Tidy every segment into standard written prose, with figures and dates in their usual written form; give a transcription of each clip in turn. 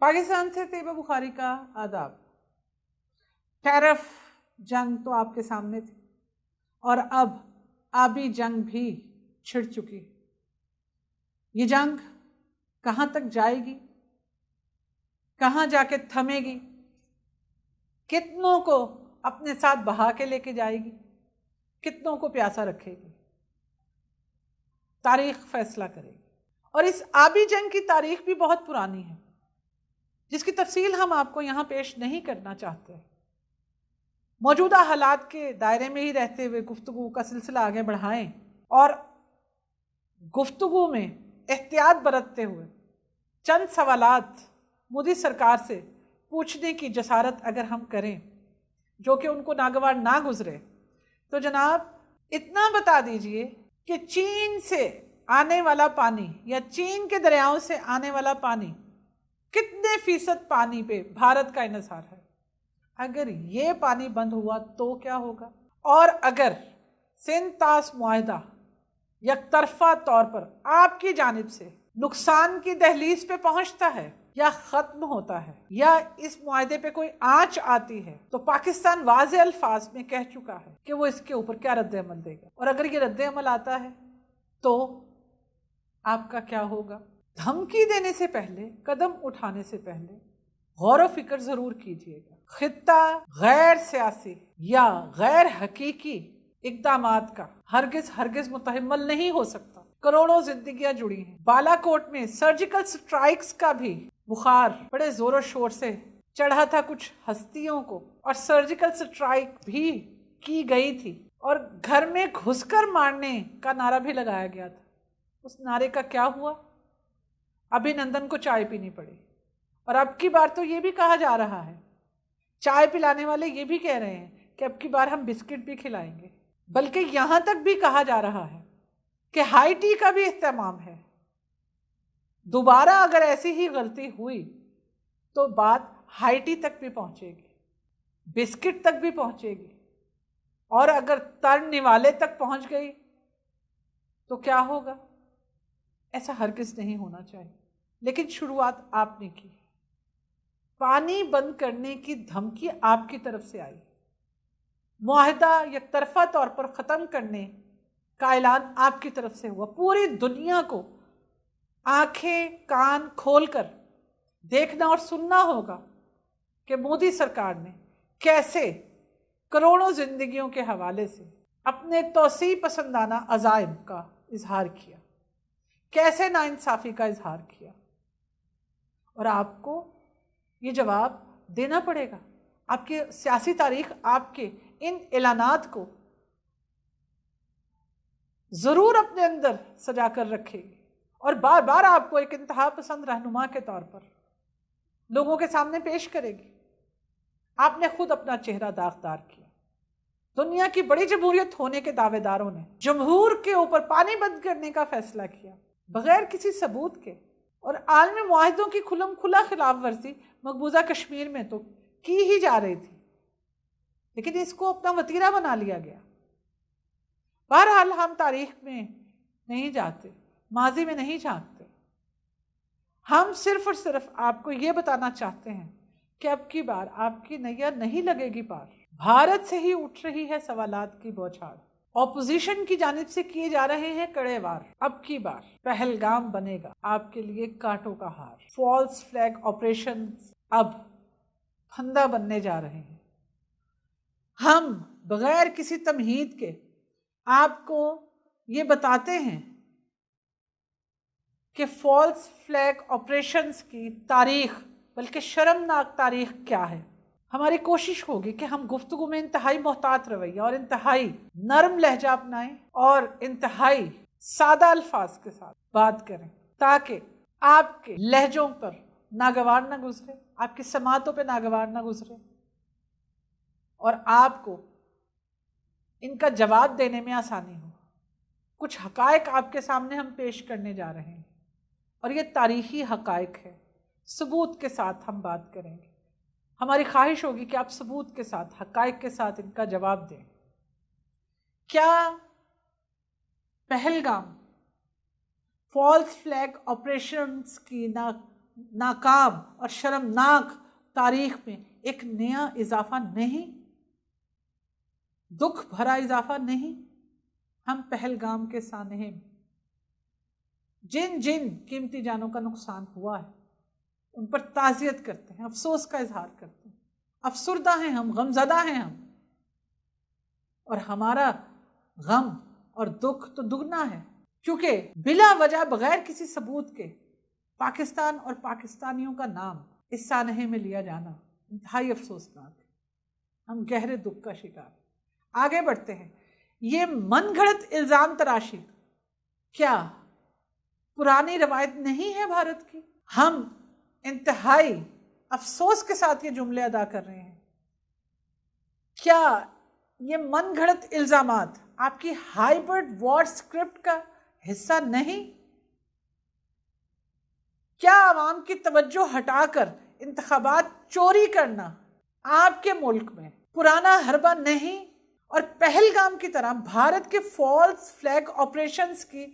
पाकिस्तान से तैयबा बुखारी का आदाब। टैरिफ जंग तो आपके सामने थी और अब आबी जंग भी छिड़ चुकी। ये जंग कहाँ तक जाएगी, कहाँ जाके थमेगी, कितनों को अपने साथ बहा के लेके जाएगी, कितनों को प्यासा रखेगी, तारीख फैसला करेगी। और इस आबी जंग की तारीख भी बहुत पुरानी है, जिसकी तफसील हम आपको यहाँ पेश नहीं करना चाहते। मौजूदा हालात के दायरे में ही रहते हुए गुफ्तगू का सिलसिला आगे बढ़ाएं और गुफ्तगू में एहतियात बरतते हुए चंद सवालात मोदी सरकार से पूछने की जसारत अगर हम करें, जो कि उनको नागवार ना गुजरे, तो जनाब इतना बता दीजिए कि चीन से आने वाला पानी या चीन के दरियाओं से आने वाला पानी कितने फीसद पानी पे भारत का इन्हिसार है। अगर ये पानी बंद हुआ तो क्या होगा, और अगर सिंतास मुआहदा यकतरफा तौर पर आपकी जानिब से नुकसान की दहलीज पे पहुंचता है या खत्म होता है या इस मुआहदे पे कोई आंच आती है, तो पाकिस्तान वाज़े अल्फाज में कह चुका है कि वो इसके ऊपर क्या रद्द-ए-अमल देगा। और अगर ये रद्द-ए-अमल आता है तो आपका क्या होगा। धमकी देने से पहले, कदम उठाने से पहले गौर व फिक्र जरूर कीजिएगा। खित्ता गैर सियासी या गैर हकीकी इक़दामात का हरगिज मुतहम्मल नहीं हो सकता। करोड़ों जिंदगियां जुड़ी हैं। बालाकोट में सर्जिकल स्ट्राइक्स का भी बुखार बड़े जोरों शोर से चढ़ा था कुछ हस्तियों को, और सर्जिकल स्ट्राइक भी की गई थी और घर में घुसकर मारने का नारा भी लगाया गया था। उस नारे का क्या हुआ? अभिनंदन को चाय पीनी पड़ी। और अब की बार तो ये भी कहा जा रहा है, चाय पिलाने वाले ये भी कह रहे हैं कि अब की बार हम बिस्किट भी खिलाएंगे। बल्कि यहाँ तक भी कहा जा रहा है कि हाई टी का भी इस्तेमाल है। दोबारा अगर ऐसी ही गलती हुई तो बात हाई टी तक भी पहुँचेगी, बिस्किट तक भी पहुँचेगी, और अगर तर निवाले तक पहुँच गई तो क्या होगा। ऐसा हरगिज़ नहीं होना चाहिए। लेकिन शुरुआत आपने की। पानी बंद करने की धमकी आपकी तरफ से आई, मुआहदा यकतरफा तौर पर ख़त्म करने का ऐलान आपकी तरफ से हुआ। पूरी दुनिया को आंखें कान खोलकर देखना और सुनना होगा कि मोदी सरकार ने कैसे करोड़ों जिंदगियों के हवाले से अपने तौसी पसंदाना अज़ाइम का इजहार किया, कैसे नाइंसाफ़ी का इजहार किया। और आपको ये जवाब देना पड़ेगा। आपकी सियासी तारीख आपके इन ऐलानात को ज़रूर अपने अंदर सजा कर रखेगी और बार बार आपको एक इंतहा पसंद रहनुमा के तौर पर लोगों के सामने पेश करेगी। आपने खुद अपना चेहरा दागदार किया। दुनिया की बड़ी जमहूरियत होने के दावेदारों ने जमहूर के ऊपर पानी बंद करने का फैसला किया बगैर किसी सबूत के, और आलमी मुआहदों की खुलम खुला खिलाफ वर्जी मकबूजा कश्मीर में तो की ही जा रही थी, लेकिन इसको अपना वतीरा बना लिया गया। बहरहाल हम तारीख में नहीं जाते, माजी में नहीं झांकते। हम सिर्फ और सिर्फ आपको ये बताना चाहते हैं कि अब की बार आपकी नैया नहीं लगेगी पार। भारत से ही उठ रही है सवालात की बौछार। ऑपोजिशन की जानिब से किए जा रहे हैं कड़े वार। अब की बार पहलगाम बनेगा आपके लिए कांटों का हार। फॉल्स फ्लैग ऑपरेशन अब फंदा बनने जा रहे हैं। हम बगैर किसी तमहीद के आपको ये बताते हैं कि फॉल्स फ्लैग ऑपरेशंस की तारीख, बल्कि शर्मनाक तारीख क्या है। हमारी कोशिश होगी कि हम गुफ्तगू में इंतहाई मोहतात रवैया और इंतहाई नरम लहजा अपनाएं और इंतहाई सादा अल्फाज के साथ बात करें, ताकि आपके लहजों पर नागवार न गुजरे, आपकी समातों पर नागवार न गुजरे, और आपको इनका जवाब देने में आसानी हो। कुछ हकायक आपके सामने हम पेश करने जा रहे हैं और ये तारीखी हकायक है। सबूत के साथ हम बात करेंगे। हमारी ख्वाहिश होगी कि आप सबूत के साथ, हकायक के साथ इनका जवाब दें। क्या पहलगाम फॉल्स फ्लैग ऑपरेशंस की नाकाम और शर्मनाक तारीख में एक नया इजाफा नहीं, दुख भरा इजाफा नहीं। हम पहलगाम के सानहे में जिन जिन कीमती जानों का नुकसान हुआ है उन पर ताज़ियत करते हैं, अफसोस का इजहार करते हैं। अफसुर्दा हैं हम, गमज़दा हैं हम, और हमारा गम और दुख तो दुगना है, क्योंकि बिला वजह बगैर किसी सबूत के पाकिस्तान और पाकिस्तानियों का नाम इस सानहे में लिया जाना इंतहाई अफसोसनाक है। हम गहरे दुख का शिकार हैं। आगे बढ़ते हैं। ये मनगढ़ंत इल्ज़ाम तराशी क्या पुरानी रवायत नहीं है भारत की? हम इंतहाई अफसोस के साथ ये जुमले अदा कर रहे हैं। क्या ये मनगढ़ंत इल्ज़ामात आपकी हाइब्रिड वॉर स्क्रिप्ट का हिस्सा नहीं? क्या आवाम की तवज्जो हटाकर इंतखाबात चोरी करना आपके मुल्क में पुराना हरबा नहीं? और पहलगाम की तरह भारत के फॉल्स फ्लैग ऑपरेशंस की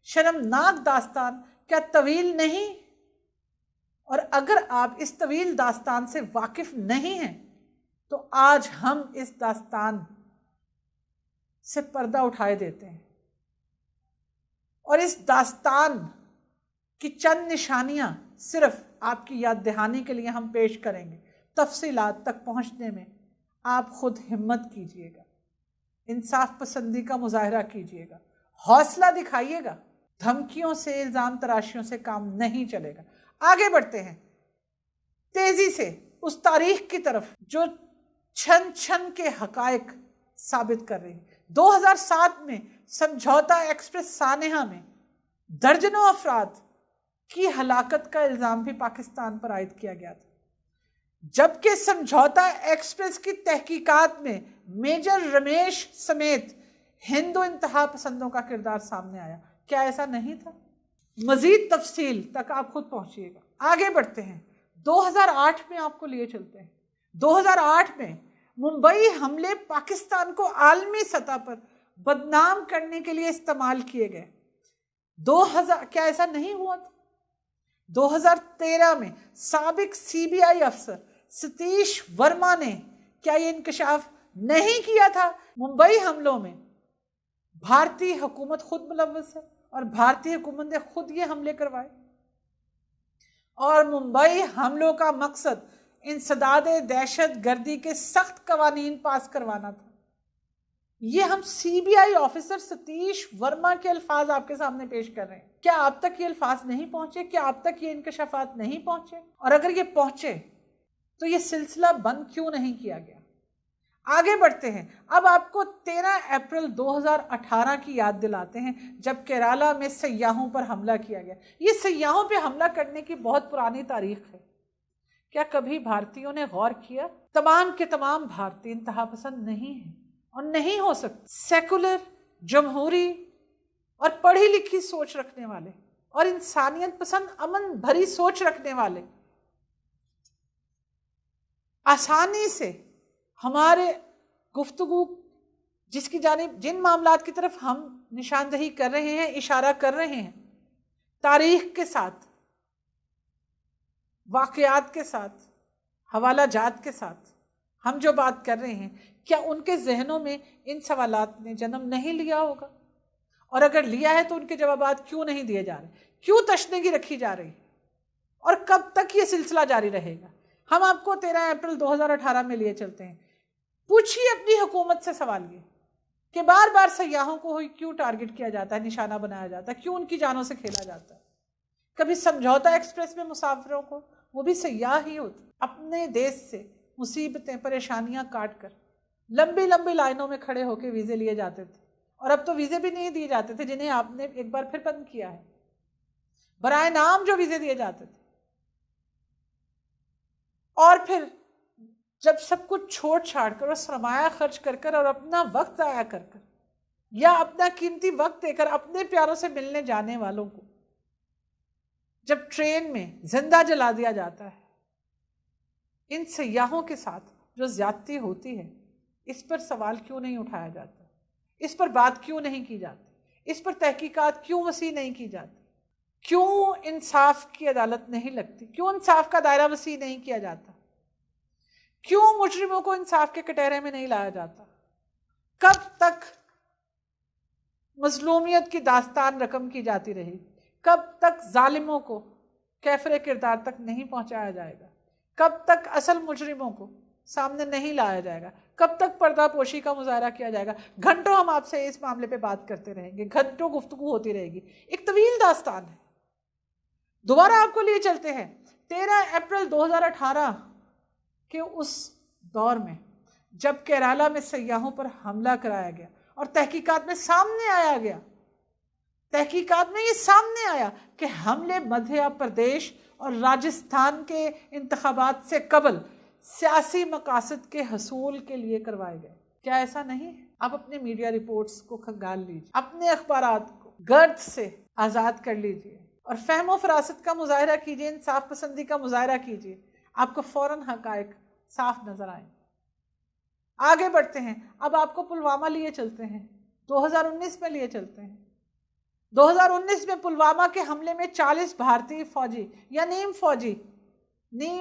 शर्मनाक दास्तान क्या तवील नहीं? और अगर आप इस तवील दास्तान से वाकिफ नहीं हैं तो आज हम इस दास्तान से पर्दा उठाए देते हैं और इस दास्तान की चंद निशानियां सिर्फ आपकी याद दहानी के लिए हम पेश करेंगे। तफसीलात तक पहुंचने में आप खुद हिम्मत कीजिएगा, इंसाफ पसंदी का मुजाहरा कीजिएगा, हौसला दिखाइएगा। धमकियों से, इल्ज़ाम तराशियों से काम नहीं चलेगा। आगे बढ़ते हैं तेजी से उस तारीख की तरफ जो छन छन के हकायक साबित कर रही है। 2007 में समझौता एक्सप्रेस सानेहा में दर्जनों अफराद की हलाकत का इल्ज़ाम भी पाकिस्तान पर आयद किया गया था, जबकि समझौता एक्सप्रेस की तहकीकात में मेजर रमेश समेत हिंदू इंतहा पसंदों का किरदार सामने आया। क्या ऐसा नहीं था? मजीद तफसील तक आप खुद पहुंचिएगा। आगे बढ़ते हैं। 2008 में आपको लिए चलते हैं। 2008 में मुंबई हमले पाकिस्तान को आलमी सतह पर बदनाम करने के लिए इस्तेमाल किए गए। 2000 क्या ऐसा नहीं हुआ था? 2013 में साबिक सीबीआई अफसर सतीश वर्मा ने क्या ये इंकशाफ नहीं किया था? मुंबई हमलों में भारतीय हुकूमत खुद मुलव्वस है और भारतीय हुकूमत ने खुद ये हमले करवाए, और मुंबई हमलों का मकसद इंसदाद दहशत गर्दी के सख्त कवानीन पास करवाना था। ये हम सीबीआई ऑफिसर सतीश वर्मा के अल्फाज आपके सामने पेश कर रहे हैं। क्या आप तक ये अल्फाज नहीं पहुंचे? क्या आप तक ये इंकशाफात नहीं पहुंचे? और अगर ये पहुंचे तो ये सिलसिला बंद क्यों नहीं किया गया? आगे बढ़ते हैं। अब आपको 13 अप्रैल 2018 की याद दिलाते हैं, जब केरला में सयाहों पर हमला किया गया। ये सयाहों पे हमला करने की बहुत पुरानी तारीख है। क्या कभी भारतीयों ने गौर किया? तमाम के तमाम भारतीय इंतहा पसंद नहीं है और नहीं हो सकते। सेकुलर, जमहूरी और पढ़ी लिखी सोच रखने वाले और इंसानियत पसंद, अमन भरी सोच रखने वाले आसानी से हमारे गुफ्तगू जिसकी जानिब, जिन मामलात की तरफ हम निशानदही कर रहे हैं, इशारा कर रहे हैं, तारीख के साथ, वाक़यात के साथ, हवाला जात के साथ हम जो बात कर रहे हैं, क्या उनके जहनों में इन सवालात ने जन्म नहीं लिया होगा? और अगर लिया है तो उनके जवाबात क्यों नहीं दिए जा रहे? क्यों तशनगी रखी जा रही? और कब तक ये सिलसिला जारी रहेगा? हम आपको 13 अप्रैल 2018 में लिए चलते हैं। पूछिए अपनी हुकूमत से सवाल ये कि बार बार सयाहों को क्यों टारगेट किया जाता है, निशाना बनाया जाता है, क्यों उनकी जानों से खेला जाता है? कभी समझौता एक्सप्रेस में मुसाफिरों को, वो भी सयाह ही होते, अपने देश से मुसीबतें, परेशानियां काट कर लंबी लंबी लाइनों में खड़े होकर वीज़े लिए जाते थे, और अब तो वीज़े भी नहीं दिए जाते थे, जिन्हें आपने एक बार फिर बंद किया है। बराए नाम जो वीज़े दिए जाते थे, और फिर जब सब कुछ छोड़ छाड़ कर और सरमाया खर्च कर कर और अपना वक्त ज़ाया कर कर या अपना कीमती वक्त देकर अपने प्यारों से मिलने जाने वालों को जब ट्रेन में जिंदा जला दिया जाता है, इन सयाहों के साथ जो ज्यादती होती है, इस पर सवाल क्यों नहीं उठाया जाता? इस पर बात क्यों नहीं की जाती? इस पर तहकीकात क्यों वसी नहीं की जाती? क्यों इंसाफ की अदालत नहीं लगती? क्यों इंसाफ का दायरा वसी नहीं किया जाता? क्यों मुजरिमों को इंसाफ के कटहरे में नहीं लाया जाता? कब तक मजलूमियत की दास्तान रकम की जाती रहेगी? कब तक जालिमों को कैफरे किरदार तक नहीं पहुंचाया जाएगा? कब तक असल मुजरिमों को सामने नहीं लाया जाएगा? कब तक पर्दापोशी का मुजाहरा किया जाएगा? घंटों हम आपसे इस मामले पे बात करते रहेंगे, घंटों गुफ्तगू होती रहेगी, एक तवील दास्तान है। दोबारा आपको लिए चलते हैं 13 अप्रैल 2018 के उस दौर में जब केरला में सयाहों पर हमला कराया गया और तहकीकात में सामने आया गया, तहकीकात में ये सामने आया कि हमले मध्य प्रदेश और राजस्थान के इंतखाबात से कबल सियासी मकासद के हसूल के लिए करवाए गए। क्या ऐसा नहीं है? आप अपने मीडिया रिपोर्ट्स को खंगाल लीजिए, अपने अखबारात को गर्द से आज़ाद कर लीजिए और फहम व फरासत का मुजाहरा कीजिए, इंसाफ पसंदी का मुजाहरा कीजिए, आपको फौरन हकायक साफ नजर आए। आगे बढ़ते हैं, अब आपको पुलवामा लिए चलते हैं, 2019 में लिए चलते हैं। 2019 में पुलवामा के हमले में 40 भारतीय फौजी या नीम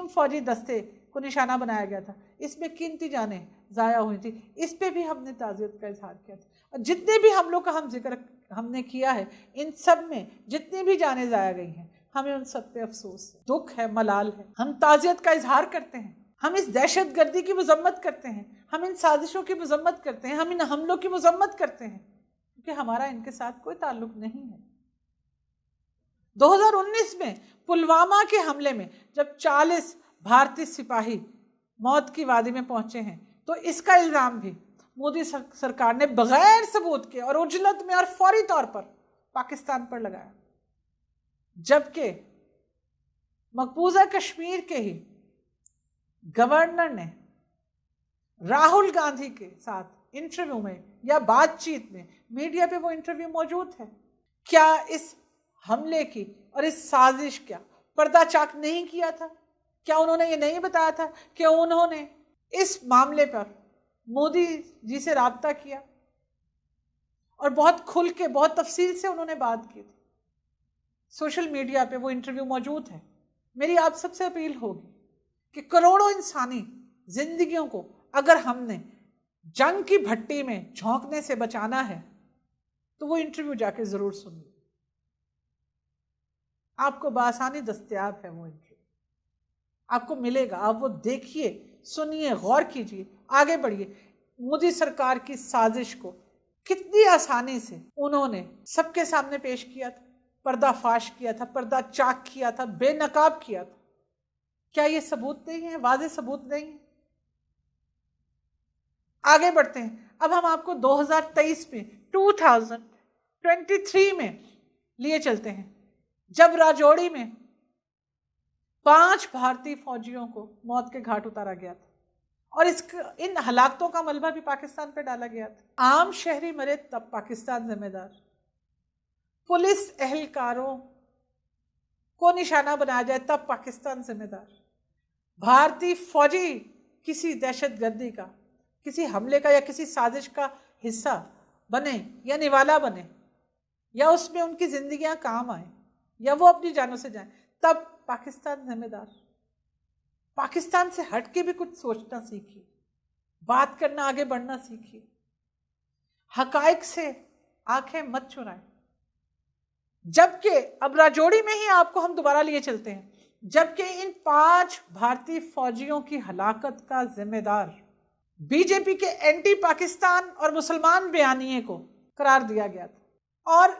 फौजी दस्ते को निशाना बनाया गया था। इसमें कीमती जानें ज़ाया हुई थी। इस पे भी हमने ताज़ियत का इजहार किया था। और जितने भी हमलों का जिक्र हमने किया है, इन सब में जितनी भी जानें ज़ाया गई हैं, हमें उन सब पे अफसोस है, दुख है, मलाल है। हम ताज़ियत का इजहार करते हैं, हम इस दहशत गर्दी की मजम्मत करते हैं, हम इन साजिशों की मजम्मत करते हैं, हम इन हमलों की मजम्मत करते हैं, क्योंकि हमारा इनके साथ कोई ताल्लुक नहीं है। 2019 में पुलवामा के हमले में जब 40 भारतीय सिपाही मौत की वादी में पहुंचे हैं, तो इसका इल्ज़ाम भी मोदी सरकार ने बगैर सबूत के और उजलत में और फौरी तौर पर पाकिस्तान पर लगाया, जबकि मकबूजा कश्मीर के ही गवर्नर ने राहुल गांधी के साथ इंटरव्यू में या बातचीत में, मीडिया पे वो इंटरव्यू मौजूद है, क्या इस हमले की और इस साजिश का पर्दाचाक नहीं किया था? क्या उन्होंने ये नहीं बताया था कि उन्होंने इस मामले पर मोदी जी से राब्ता किया और बहुत खुल के, बहुत तफसील से उन्होंने बात की थी? सोशल मीडिया पे वो इंटरव्यू मौजूद है। मेरी आप सबसे अपील होगी कि करोड़ों इंसानी जिंदगियों को अगर हमने जंग की भट्टी में झोंकने से बचाना है, तो वो इंटरव्यू जाके जरूर सुनिए। आपको बासानी दस्तयाब है वो इंटरव्यू, आपको मिलेगा, आप वो देखिए, सुनिए, गौर कीजिए, आगे बढ़िए। मोदी सरकार की साजिश को कितनी आसानी से उन्होंने सबके सामने पेश किया था, पर्दाफाश किया था, पर्दा चाक किया था, बेनकाब किया था। क्या ये सबूत नहीं है? वाज़ेह सबूत नहीं है? आगे बढ़ते हैं। अब हम आपको 2023 में 2023 में लिए चलते हैं, जब राजौरी में 5 भारतीय फौजियों को मौत के घाट उतारा गया था और इन हलाकतों का मलबा भी पाकिस्तान पर डाला गया था। आम शहरी मरे तब पाकिस्तान जिम्मेदार, पुलिस एहलकारों को निशाना बनाया जाए तब पाकिस्तान जिम्मेदार, भारतीय फौजी किसी दहशतगर्दी का, किसी हमले का या किसी साजिश का हिस्सा बने या निवाला बने या उसमें उनकी जिंदगियां काम आए या वो अपनी जानों से जाएं, तब पाकिस्तान जिम्मेदार। पाकिस्तान से हट के भी कुछ सोचना सीखिए, बात करना, आगे बढ़ना सीखिए, हकायक से आंखें मत चुराएं। जबकि अब राजौरी में ही आपको हम दोबारा लिए चलते हैं, जबकि इन 5 भारतीय फौजियों की हलाकत का जिम्मेदार बीजेपी के एंटी पाकिस्तान और मुसलमान बयानिए को करार दिया गया था और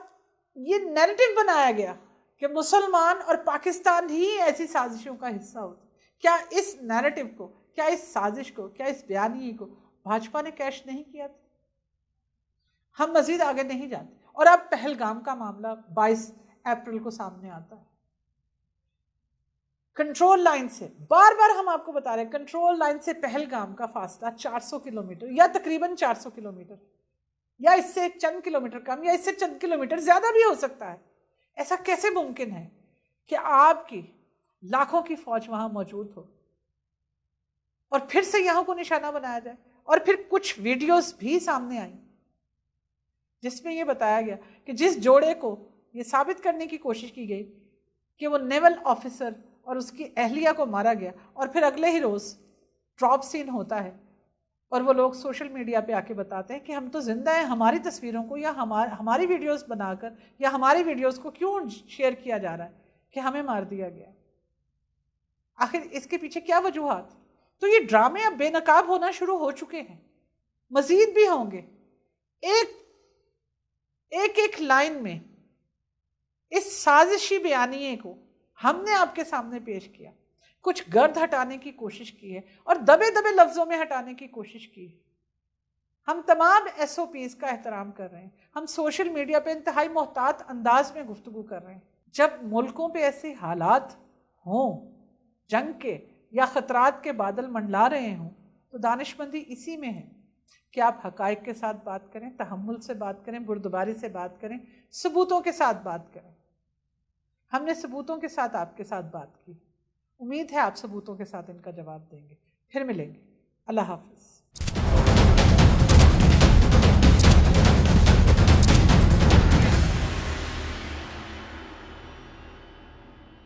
ये नैरेटिव बनाया गया कि मुसलमान और पाकिस्तान ही ऐसी साजिशों का हिस्सा होते। क्या इस नैरेटिव को, क्या इस साजिश को, क्या इस बयानिए को भाजपा ने कैश नहीं किया था? हम मजीद आगे नहीं जाते और अब पहलगाम का मामला 22 अप्रैल को सामने आता है। कंट्रोल लाइन से, बार बार हम आपको बता रहे हैं, कंट्रोल लाइन से पहलगाम का फासला 400 किलोमीटर या तकरीबन 400 किलोमीटर या इससे चंद किलोमीटर कम या इससे चंद किलोमीटर ज्यादा भी हो सकता है। ऐसा कैसे मुमकिन है कि आपकी लाखों की फौज वहां मौजूद हो और फिर से यहां को निशाना बनाया जाए? और फिर कुछ वीडियोस भी सामने आई जिसमें यह बताया गया कि जिस जोड़े को ये साबित करने की कोशिश की गई कि वो नेवल ऑफिसर और उसकी अहलिया को मारा गया, और फिर अगले ही रोज़ ड्रॉप सीन होता है और वो लोग सोशल मीडिया पे आके बताते हैं कि हम तो जिंदा हैं, हमारी तस्वीरों को या हमारी वीडियोस बनाकर या हमारी वीडियोस को क्यों शेयर किया जा रहा है कि हमें मार दिया गया। आखिर इसके पीछे क्या वजूहात? तो ये ड्रामे अब बेनकाब होना शुरू हो चुके हैं, मजीद भी होंगे। एक लाइन में इस साजिशी बयानिए को हमने आपके सामने पेश किया, कुछ गर्द हटाने की कोशिश की है और दबे दबे लफ्जों में हटाने की कोशिश की है। हम तमाम SOPs का एहतराम कर रहे हैं, हम सोशल मीडिया पे इंतहाई मोहतात अंदाज में गुफ्तगू कर रहे हैं। जब मुल्कों पे ऐसे हालात हों, जंग के या खतरात के बादल मंडला रहे हों, तो दानिशमंदी इसी में है कि आप हकायक के साथ बात करें, तहम्मुल से बात करें, बुर्दबारी से बात करें, सबूतों के साथ बात करें। हमने सबूतों के साथ आपके साथ बात की, उम्मीद है आप सबूतों के साथ इनका जवाब देंगे। फिर मिलेंगे। अल्लाह हाफिज़।